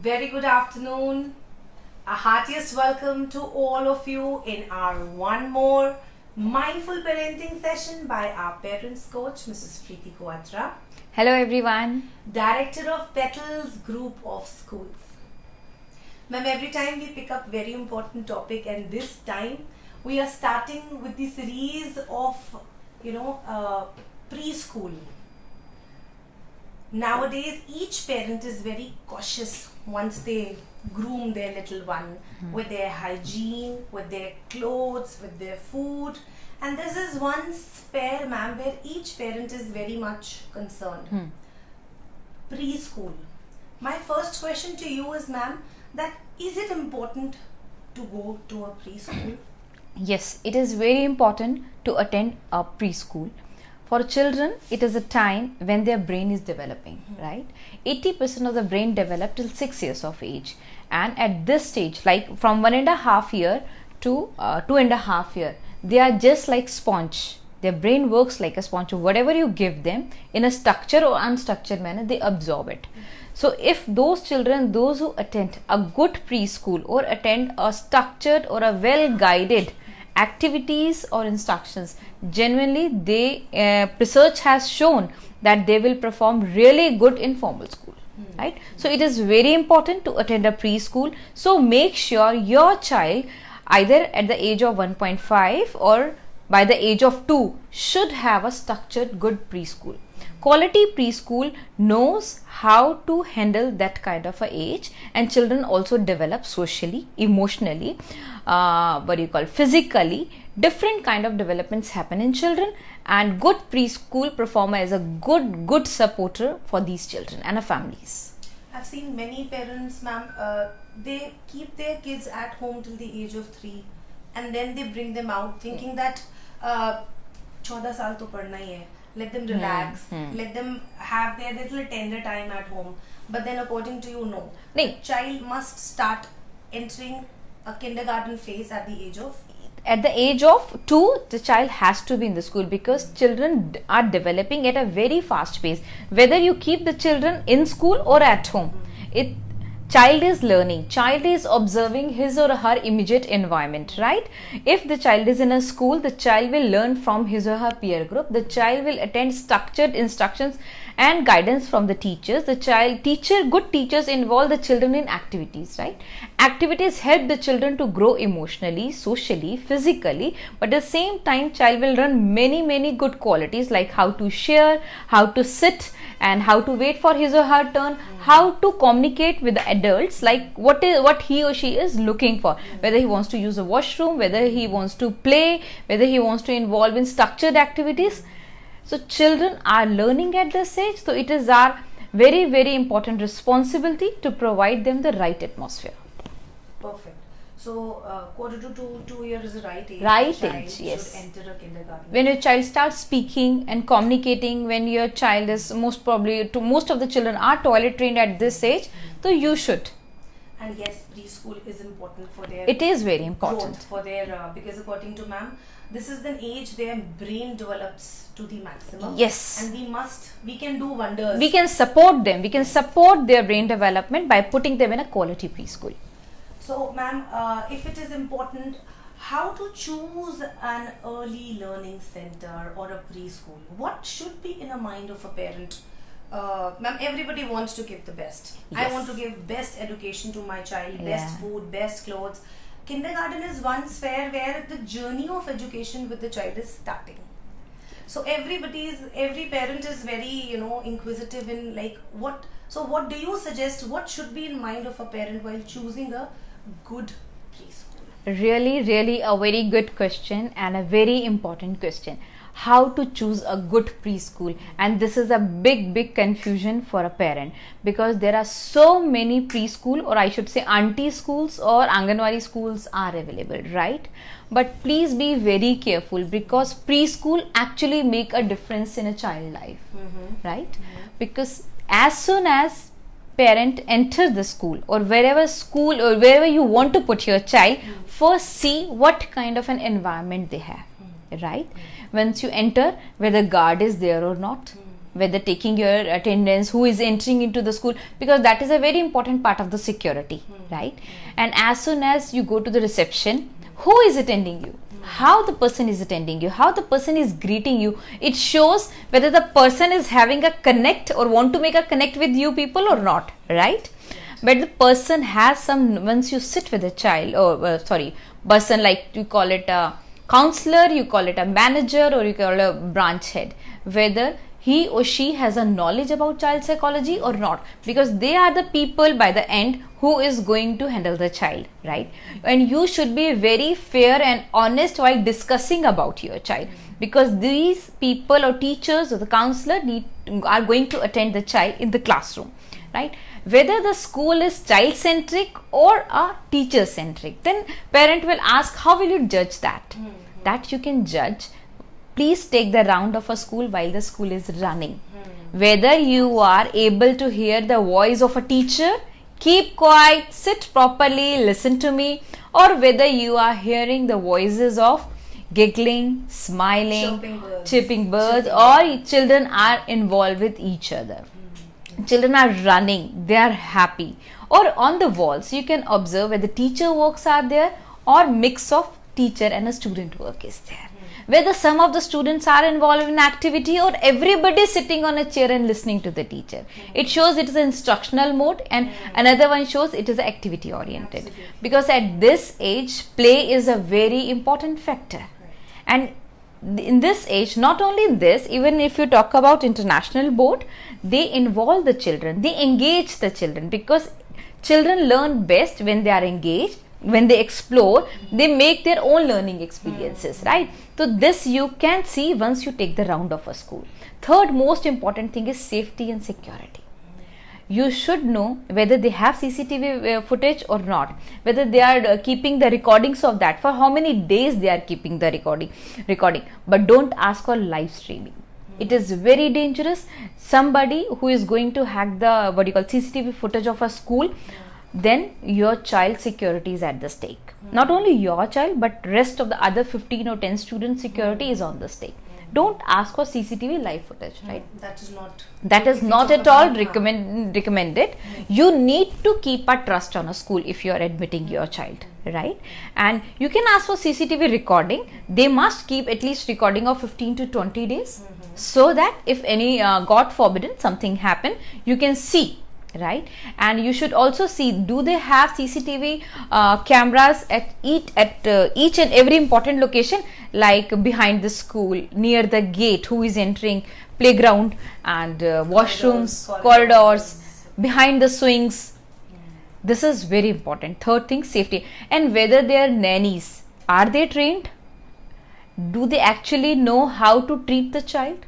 Very good afternoon. A heartiest welcome to all of you in our one more mindful parenting session by our parents coach, Mrs. Preeti Quatra, Hello everyone. Director of Petals Group of Schools. Ma'am, every time we pick up very important topic, and this time we are starting with the series of, preschool. Nowadays, each parent is very cautious once they groom their little one with their hygiene, with their clothes, with their food. And this is one sphere, ma'am, where each parent is very much concerned. Preschool. My first question to you is, ma'am, that is it important to go to a preschool? Yes, it is very important to attend a preschool. For children, it is a time when their brain is developing, right? 80% of the brain developed till 6 years of age. And at this stage, like from 1.5 year to 2.5 year, they are just like sponge. Their brain works like a sponge. Whatever you give them in a structured or unstructured manner, they absorb it. So if those children, those who attend a good preschool or attend a structured or a well guided activities or instructions, genuinely research has shown that they will perform really good in formal school, right? So it is very important to attend a preschool. So make sure your child either at the age of 1.5 or by the age of 2 should have a structured good preschool. Quality preschool knows how to handle that kind of a age, and children also develop socially, emotionally, physically. Different kind of developments happen in children, and good preschool performer is a good supporter for these children and families. I've seen many parents, ma'am, they keep their kids at home till the age of 3, and then they bring them out thinking that 14 saal to padna hi hai. Let them relax, let them have their little tender time at home. But then according to you, no. The child must start entering a kindergarten phase at the age of? At the age of 2, the child has to be in the school, because children are developing at a very fast pace. Whether you keep the children in school or at home, child is learning, child is observing his or her immediate environment, right? If the child is in a school, the child will learn from his or her peer group. The child will attend structured instructions and guidance from the teachers. Good teachers involve the children in activities, right? Activities help the children to grow emotionally, socially, physically, but at the same time, child will learn many good qualities like how to share, how to sit, and how to wait for his or her turn, how to communicate with the adults, like what he or she is looking for, whether he wants to use a washroom, whether he wants to play, whether he wants to involve in structured activities. So children are learning at this age, so it is our very important responsibility to provide them the right atmosphere. Perfect. So, quarter to 2 years is the right age. Right age, yes. Should enter a kindergarten. When your child starts speaking and communicating, when your child is most of the children are toilet trained at this age, so you should. And yes, preschool is important for their. It is very important growth, for their because according to ma'am, this is the age their brain develops to the maximum. Yes. And we can do wonders. We can support them. We can support their brain development by putting them in a quality preschool. So, ma'am, if it is important, how to choose an early learning center or a preschool? What should be in the mind of a parent? Ma'am, everybody wants to give the best. Yes. I want to give best education to my child, best food, best clothes. Kindergarten is one sphere where the journey of education with the child is starting. So every parent is very, inquisitive in like what. So what do you suggest? What should be in mind of a parent while choosing a good preschool? Really a very good question, and a very important question. How to choose a good preschool? And this is a big confusion for a parent, because there are so many preschool, or I should say auntie schools or Anganwadi schools are available, right? But please be very careful, because preschool actually make a difference in a child life, right? Because as soon as parent enter the school or wherever you want to put your child, first see what kind of an environment they have, right? Once you enter, whether guard is there or not, whether taking your attendance, who is entering into the school, because that is a very important part of the security, right? And as soon as you go to the reception, who is attending you, how the person is attending you, how the person is greeting you, it shows whether the person is having a connect or want to make a connect with you people or not, right? But the person has some, once you sit with a child or person, like you call it a counselor, you call it a manager, or you call it a branch head, whether he or she has a knowledge about child psychology or not, because they are the people by the end who is going to handle the child, right? And you should be very fair and honest while discussing about your child, because these people or teachers or the counselor are going to attend the child in the classroom, right? Whether the school is child centric or a teacher centric, then parent will ask, how will you judge that? That you can judge. Please take the round of a school while the school is running. Whether you are able to hear the voice of a teacher, keep quiet, sit properly, listen to me, or whether you are hearing the voices of giggling, smiling, chirping birds, or children are involved with each other. Children are running, they are happy. Or on the walls, you can observe whether teacher works are there or mix of teacher and a student work is there. Whether some of the students are involved in activity or everybody sitting on a chair and listening to the teacher. It shows it is an instructional mode, and another one shows it is activity oriented. Because at this age, play is a very important factor. And in this age, not only this, even if you talk about international board, they involve the children, they engage the children, because children learn best when they are engaged, when they explore, they make their own learning experiences, right? So this you can see once you take the round of a school. Third most important thing is safety and security. You should know whether they have CCTV footage or not, whether they are keeping the recordings of that, for how many days they are keeping the recording. But don't ask for live streaming. It is very dangerous. Somebody who is going to hack the CCTV footage of a school, then your child security is at the stake. Not only your child, but rest of the other 15 or 10 students security is on the stake. Don't ask for CCTV live footage, right? That is not at all recommended. You need to keep a trust on a school if you are admitting your child, right? And you can ask for CCTV recording. They must keep at least recording of 15 to 20 days, so that if any, God forbidden, something happen, you can see, right? And you should also see, do they have CCTV cameras at each and every important location, like behind the school, near the gate, who is entering, playground and washrooms, corridors, behind the swings. This is very important. Third thing, safety. And whether they are nannies, are they trained? Do they actually know how to treat the child?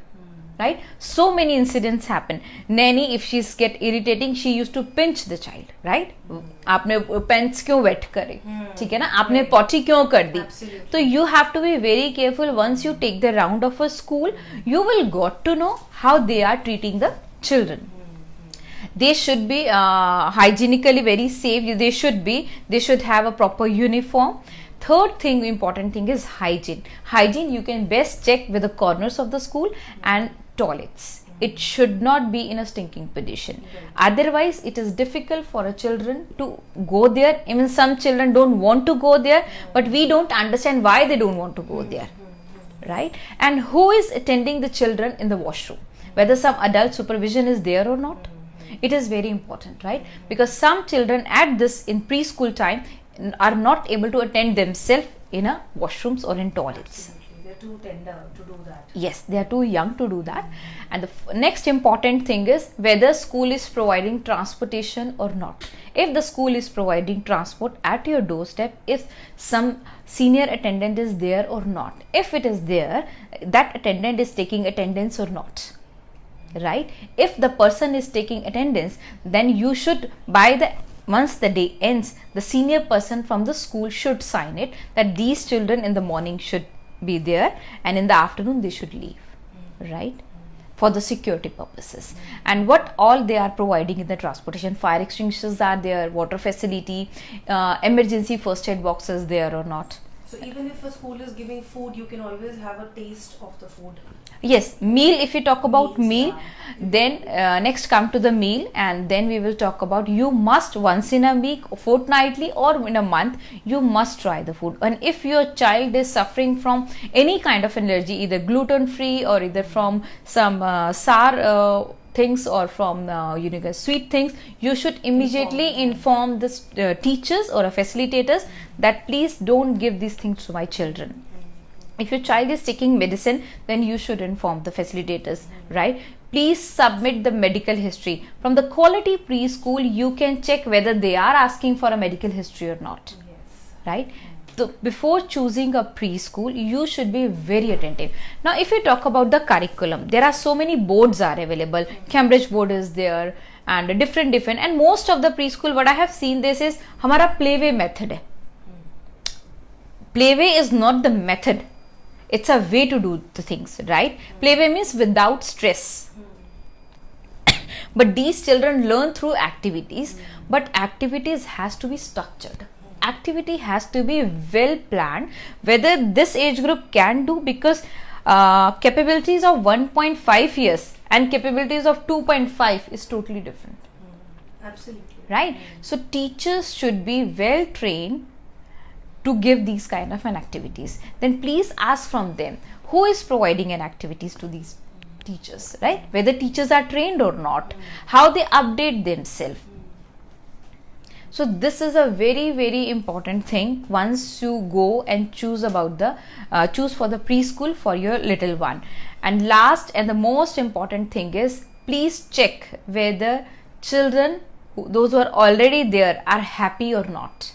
Right? So many incidents happen. Nanny, if she's get irritating, she used to pinch the child, right? आपने pants क्यों wet करे, ठीक है ना? आपने potty क्यों कर दी? So you have to be very careful. Once you take the round of a school, you will got to know how they are treating the children. They should be hygienically very safe. They should have a proper uniform. Third thing, important thing is hygiene. Hygiene you can best check with the corners of the school and toilets. It should not be in a stinking position. Otherwise, it is difficult for a children to go there. Even some children don't want to go there, but we don't understand why they don't want to go there, right? And who is attending the children in the washroom? Whether some adult supervision is there or not. It is very important, right? Because some children at this in preschool time are not able to attend themselves in a washrooms or in toilets. They're too tender to do that. Yes, they are too young to do that. And the next important thing is whether school is providing transportation or not. If the school is providing transport at your doorstep, if some senior attendant is there or not. If it is there, that attendant is taking attendance or not, right? If the person is taking attendance, then you should, once the day ends, the senior person from the school should sign it that these children in the morning should be there and in the afternoon they should leave, right? For the security purposes. And what all they are providing in the transportation, fire extinguishers are there, water facility, emergency first aid boxes there or not, So even if a school is giving food, you can always have a taste of the food. Yes, meal, if you talk about Meals, meal, then next come to the meal, and then we will talk about, you must once in a week, fortnightly, or in a month, you must try the food. And if your child is suffering from any kind of allergy, either gluten free or either from some sour things or from sweet things, you should immediately inform the teachers or facilitators that please don't give these things to my children. If your child is taking medicine, then you should inform the facilitators, right? Please submit the medical history. From the quality preschool, you can check whether they are asking for a medical history or not, right? So before choosing a preschool, you should be very attentive. Now, if you talk about the curriculum, there are so many boards are available. Cambridge board is there, and different, and most of the preschool, what I have seen, this is हमारा playway method है. Playway is not the method. It's a way to do the things, right? Playway means without stress. But these children learn through activities, but activities has to be structured. Activity has to be well planned, whether this age group can do, because capabilities of 1.5 years and capabilities of 2.5 is totally different. Absolutely. Right? So teachers should be well trained to give these kind of an activities. Then please ask from them who is providing an activities to these teachers, right? Whether teachers are trained or not, how they update themselves. So this is a very, very important thing once you go and choose about the choose for the preschool for your little one. And last and the most important thing is, please check whether children, those who are already there, are happy or not.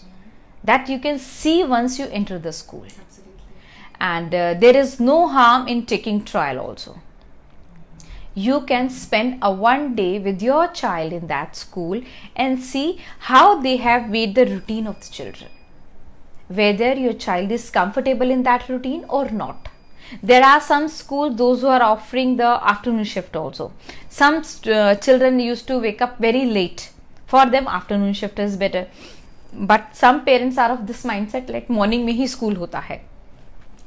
That you can see once you enter the school. Absolutely. And there is no harm in taking trial also. You can spend a one day with your child in that school and see how they have made the routine of the children, whether your child is comfortable in that routine or not. There are some schools, those who are offering the afternoon shift also. Some children used to wake up very late. For them, afternoon shift is better. But some parents are of this mindset, like morning mein hi school hota hai,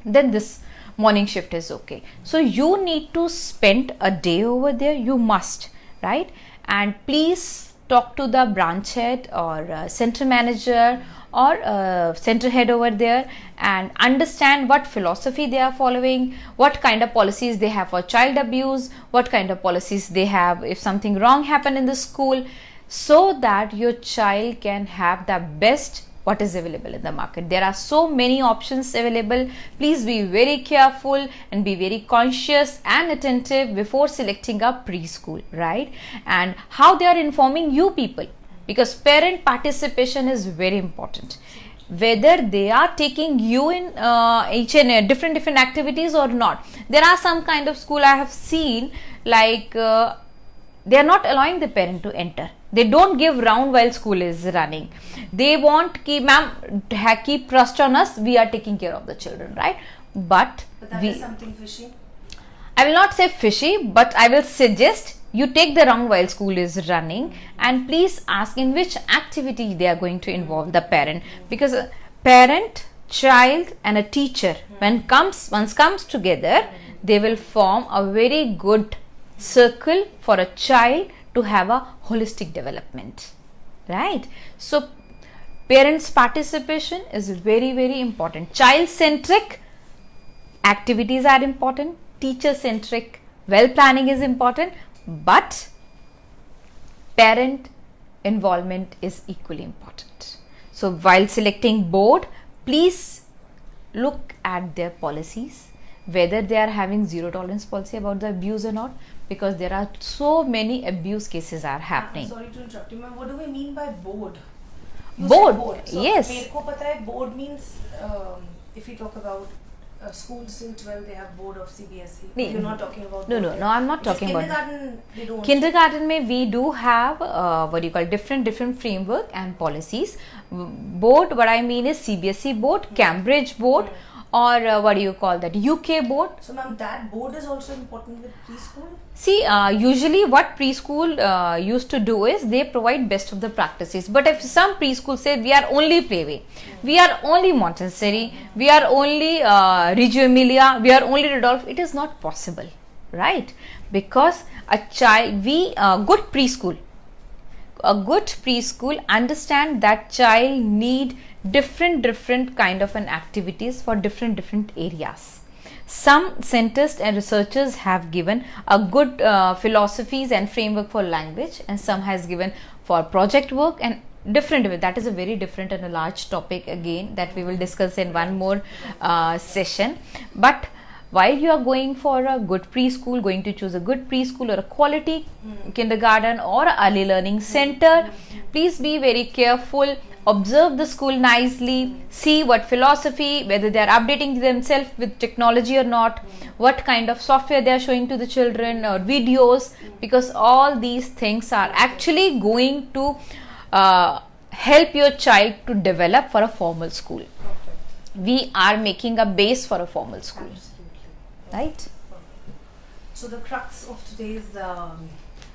then this morning shift is okay. So you need to spend a day over there, you must, right? And please talk to the branch head or center manager or center head over there and understand what philosophy they are following, what kind of policies they have for child abuse, what kind of policies they have if something wrong happened in the school, so that your child can have the best what is available in the market. There are so many options available. Please be very careful and be very conscious and attentive before selecting a preschool, right? And how they are informing you people, because parent participation is very important. Whether they are taking you in each and different activities or not. There are some kind of school I have seen, like they are not allowing the parent to enter. They don't give round while school is running. They want, ma'am, keep trust on us, we are taking care of the children, right? But that is something fishy. I will not say fishy, but I will suggest you take the round while school is running, and please ask in which activity they are going to involve the parent, because a parent, child and a teacher, once comes together, they will form a very good circle for a child to have a holistic development, right? So parents participation is very, very important. Child centric activities are important, teacher centric well planning is important, but parent involvement is equally important. So while selecting board, please look at their policies, whether they are having zero tolerance policy about the abuse or not, because there are so many abuse cases are happening. Sorry to interrupt you, ma'am. What do we mean by board? Board, So yes. मेरे को पता है board means if we talk about schools till 12, they have board of CBSE. Nee. You're not talking about No, I'm not talking about kindergarten, they don't. Kindergarten mein we do have what do you call different framework and policies. Board, what I mean is CBSE board, Cambridge board, or what do you call that, UK board. So ma'am, that board is also important with preschool? See, usually what preschool used to do is they provide best of the practices. But if some preschool say we are only playway, we are only Montessori, we are only Reggio Emilia, we are only Rudolph, it is not possible, right? Because a child, a good preschool understand that child need different kind of an activities for different areas. Some scientists and researchers have given a good philosophies and framework for language, and some has given for project work and different. That is a very different and a large topic again that we will discuss in one more session. But while you are going for a good preschool, going to choose a good preschool or a quality kindergarten or early learning center, please be very careful. Observe the school nicely, see what philosophy, whether they are updating themselves with technology or not, what kind of software they are showing to the children or videos, because all these things are actually going to help your child to develop for a formal school. We are making a base for a formal school. Right? So the crux of today's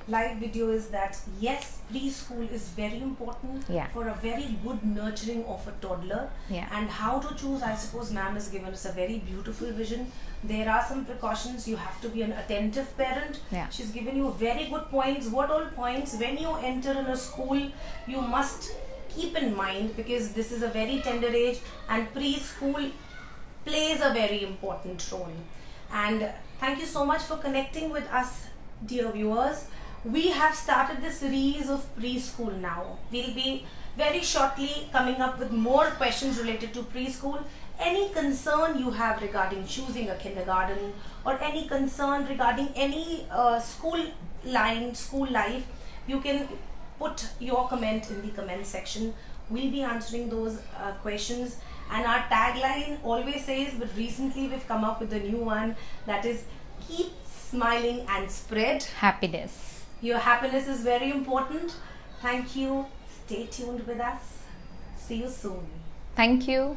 live video is that yes, preschool is very important for a very good nurturing of a toddler. And how to choose, I suppose ma'am has given us a very beautiful vision. There are some precautions. You have to be an attentive parent. She's given you very good points. What all points when you enter in a school you must keep in mind, because this is a very tender age and preschool plays a very important role. And thank you so much for connecting with us, dear viewers. We have started this series of preschool now. We'll be very shortly coming up with more questions related to preschool. Any concern you have regarding choosing a kindergarten or any concern regarding any school life, you can put your comment in the comment section. We'll be answering those questions. And our tagline always says, but recently we've come up with a new one, that is keep smiling and spread happiness. Your happiness is very important. Thank you. Stay tuned with us. See you soon. Thank you.